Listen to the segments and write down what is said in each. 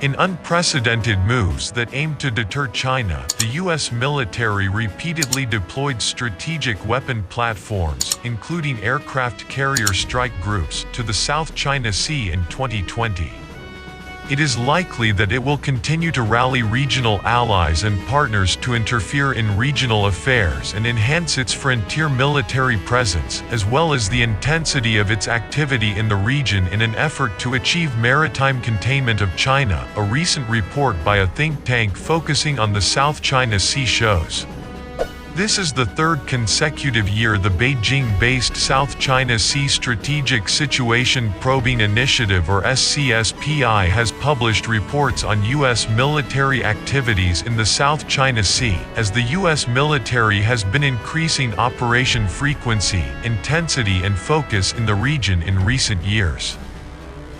In unprecedented moves that aimed to deter China, the U.S. military repeatedly deployed strategic weapon platforms, including aircraft carrier strike groups, to the South China Sea in 2020. It is likely that it will continue to rally regional allies and partners to interfere in regional affairs and enhance its frontier military presence, as well as the intensity of its activity in the region in an effort to achieve maritime containment of China, a recent report by a think tank focusing on the South China Sea shows. This is the third consecutive year the Beijing-based South China Sea Strategic Situation Probing Initiative or SCSPI has published reports on U.S. military activities in the South China Sea, as the U.S. military has been increasing operation frequency, intensity and focus in the region in recent years.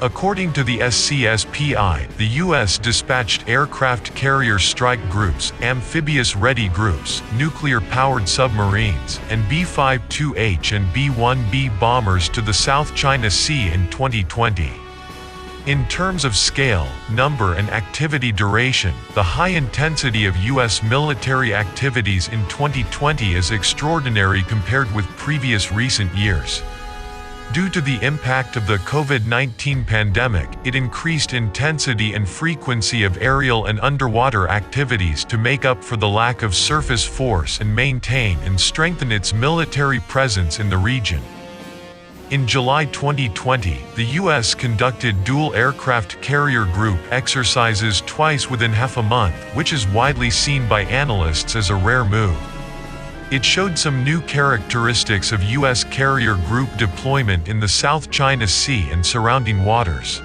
According to the SCSPI, the U.S. dispatched aircraft carrier strike groups, amphibious-ready groups, nuclear-powered submarines, and B-52H and B-1B bombers to the South China Sea in 2020. In terms of scale, number and activity duration, the high intensity of U.S. military activities in 2020 is extraordinary compared with previous recent years. Due to the impact of the COVID-19 pandemic, it increased intensity and frequency of aerial and underwater activities to make up for the lack of surface force and maintain and strengthen its military presence in the region. In July 2020, the U.S. conducted dual aircraft carrier group exercises twice within half a month, which is widely seen by analysts as a rare move. It showed some new characteristics of U.S. carrier group deployment in the South China Sea and surrounding waters.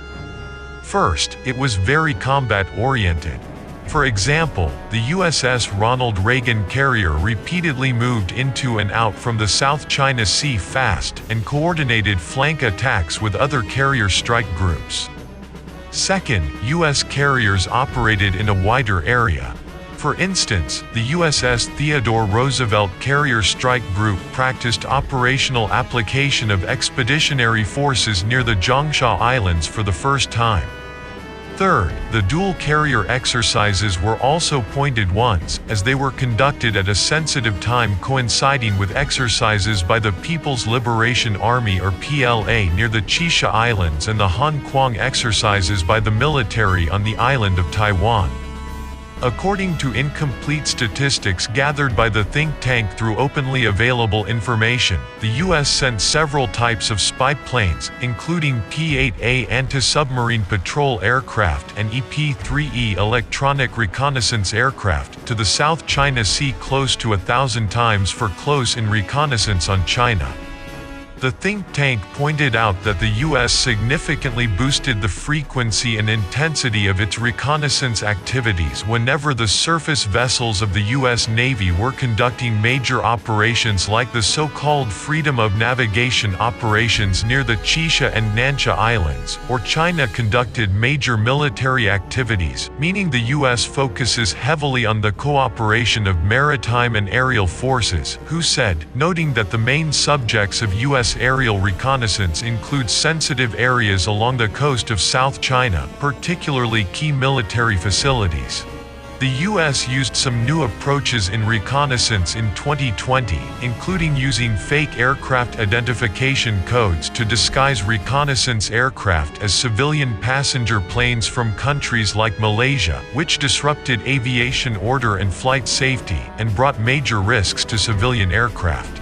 First, it was very combat-oriented. For example, the USS Ronald Reagan carrier repeatedly moved into and out from the South China Sea fast and coordinated flank attacks with other carrier strike groups. Second, U.S. carriers operated in a wider area. For instance, the USS Theodore Roosevelt Carrier Strike Group practiced operational application of expeditionary forces near the Zhongsha Islands for the first time. Third, the dual carrier exercises were also pointed ones, as they were conducted at a sensitive time coinciding with exercises by the People's Liberation Army or PLA near the Chisha Islands and the Han Kuang exercises by the military on the island of Taiwan. According to incomplete statistics gathered by the think tank through openly available information, the U.S. sent several types of spy planes, including P-8A anti-submarine patrol aircraft and EP-3E electronic reconnaissance aircraft, to the South China Sea close to 1,000 times for close-in reconnaissance on China. The think tank pointed out that the U.S. significantly boosted the frequency and intensity of its reconnaissance activities whenever the surface vessels of the U.S. Navy were conducting major operations like the so-called Freedom of Navigation operations near the Chisha and Nansha Islands, or China conducted major military activities, meaning the U.S. focuses heavily on the cooperation of maritime and aerial forces, Hu said, noting that the main subjects of U.S. aerial reconnaissance include sensitive areas along the coast of South China, particularly key military facilities. The U.S. used some new approaches in reconnaissance in 2020, including using fake aircraft identification codes to disguise reconnaissance aircraft as civilian passenger planes from countries like Malaysia, which disrupted aviation order and flight safety, and brought major risks to civilian aircraft.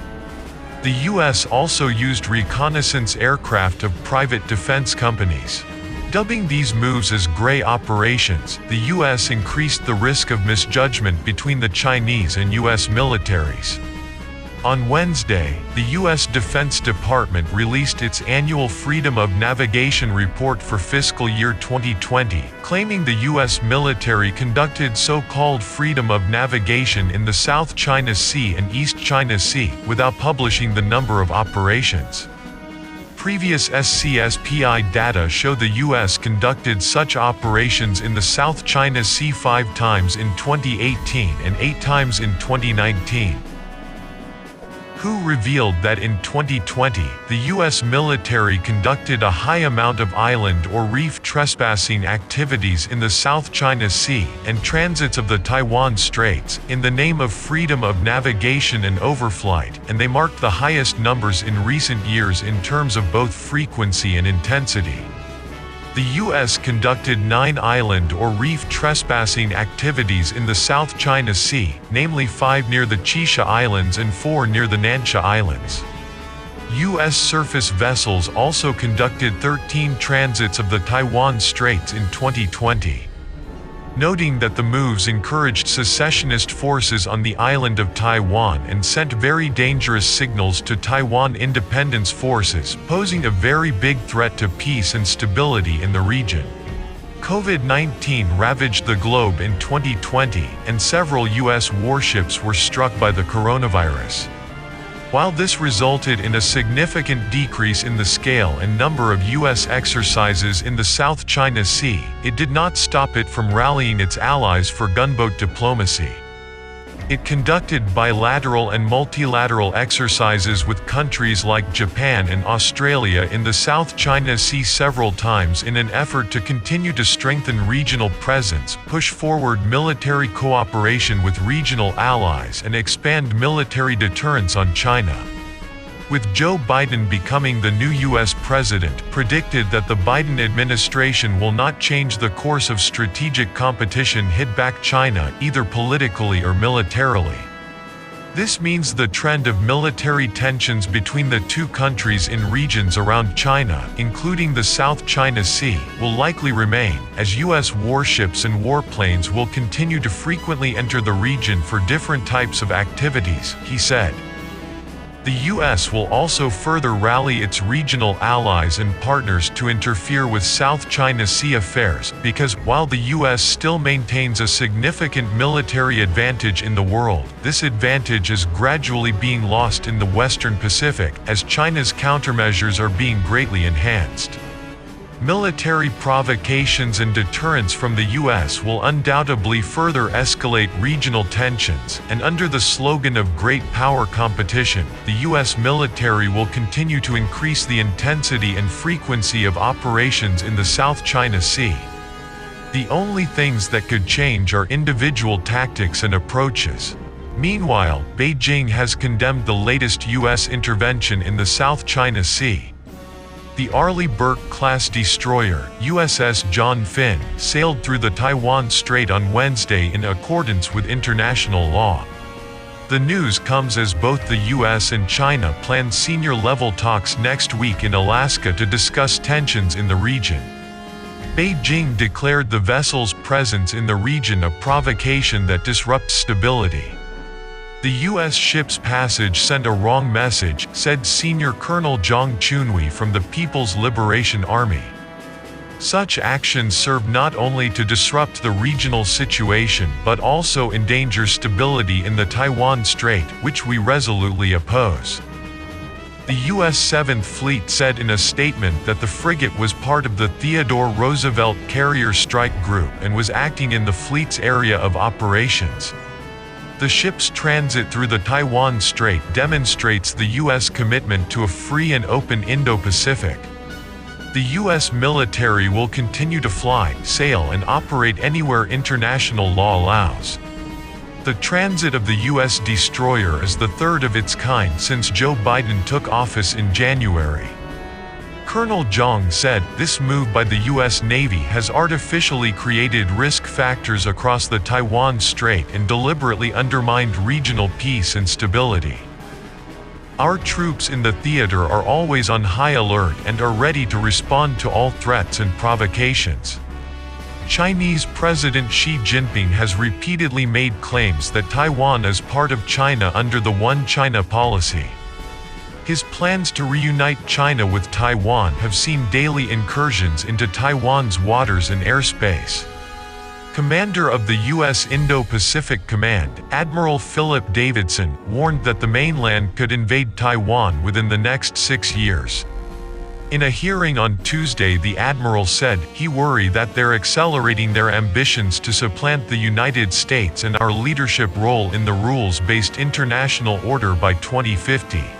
The U.S. also used reconnaissance aircraft of private defense companies. Dubbing these moves as gray operations, the U.S. increased the risk of misjudgment between the Chinese and U.S. militaries. On Wednesday, the U.S. Defense Department released its annual Freedom of Navigation report for fiscal year 2020, claiming the U.S. military conducted so-called freedom of navigation in the South China Sea and East China Sea, without publishing the number of operations. Previous SCSPI data show the U.S. conducted such operations in the South China Sea 5 times in 2018 and 8 times in 2019. WHO revealed that in 2020, the U.S. military conducted a high amount of island or reef trespassing activities in the South China Sea and transits of the Taiwan Straits, in the name of freedom of navigation and overflight, and they marked the highest numbers in recent years in terms of both frequency and intensity. The U.S. conducted 9 island or reef trespassing activities in the South China Sea, namely 5 near the Chisha Islands and 4 near the Nansha Islands. U.S. surface vessels also conducted 13 transits of the Taiwan Straits in 2020. Noting that the moves encouraged secessionist forces on the island of Taiwan and sent very dangerous signals to Taiwan independence forces, posing a very big threat to peace and stability in the region. COVID-19 ravaged the globe in 2020, and several U.S. warships were struck by the coronavirus. While this resulted in a significant decrease in the scale and number of U.S. exercises in the South China Sea, it did not stop it from rallying its allies for gunboat diplomacy. It conducted bilateral and multilateral exercises with countries like Japan and Australia in the South China Sea several times in an effort to continue to strengthen regional presence, push forward military cooperation with regional allies, and expand military deterrence on China. With Joe Biden becoming the new U.S. president, predicted that the Biden administration will not change the course of strategic competition hit back China either politically or militarily. This means the trend of military tensions between the two countries in regions around China, including the South China Sea, will likely remain, as U.S. warships and warplanes will continue to frequently enter the region for different types of activities, he said. The U.S. will also further rally its regional allies and partners to interfere with South China Sea affairs, because, while the U.S. still maintains a significant military advantage in the world, this advantage is gradually being lost in the Western Pacific, as China's countermeasures are being greatly enhanced. Military provocations and deterrence from the U.S. will undoubtedly further escalate regional tensions, and under the slogan of great power competition, the U.S. military will continue to increase the intensity and frequency of operations in the South China Sea. The only things that could change are individual tactics and approaches. Meanwhile, Beijing has condemned the latest U.S. intervention in the South China Sea. The Arleigh Burke-class destroyer, USS John Finn, sailed through the Taiwan Strait on Wednesday in accordance with international law. The news comes as both the US and China plan senior-level talks next week in Alaska to discuss tensions in the region. Beijing declared the vessel's presence in the region a provocation that disrupts stability. The U.S. ship's passage sent a wrong message, said Senior Colonel Zhang Chunhui from the People's Liberation Army. Such actions serve not only to disrupt the regional situation but also endanger stability in the Taiwan Strait, which we resolutely oppose. The U.S. 7th Fleet said in a statement that the frigate was part of the Theodore Roosevelt Carrier Strike Group and was acting in the fleet's area of operations. The ship's transit through the Taiwan Strait demonstrates the U.S. commitment to a free and open Indo-Pacific. The U.S. military will continue to fly, sail, and operate anywhere international law allows. The transit of the U.S. destroyer is the third of its kind since Joe Biden took office in January. Colonel Zhang said, "This move by the U.S. Navy has artificially created risk factors across the Taiwan Strait and deliberately undermined regional peace and stability. Our troops in the theater are always on high alert and are ready to respond to all threats and provocations." Chinese President Xi Jinping has repeatedly made claims that Taiwan is part of China under the One China policy. His plans to reunite China with Taiwan have seen daily incursions into Taiwan's waters and airspace. Commander of the U.S. Indo-Pacific Command, Admiral Philip Davidson, warned that the mainland could invade Taiwan within the next 6 years. In a hearing on Tuesday, the admiral said he worried that they're accelerating their ambitions to supplant the United States and our leadership role in the rules-based international order by 2050.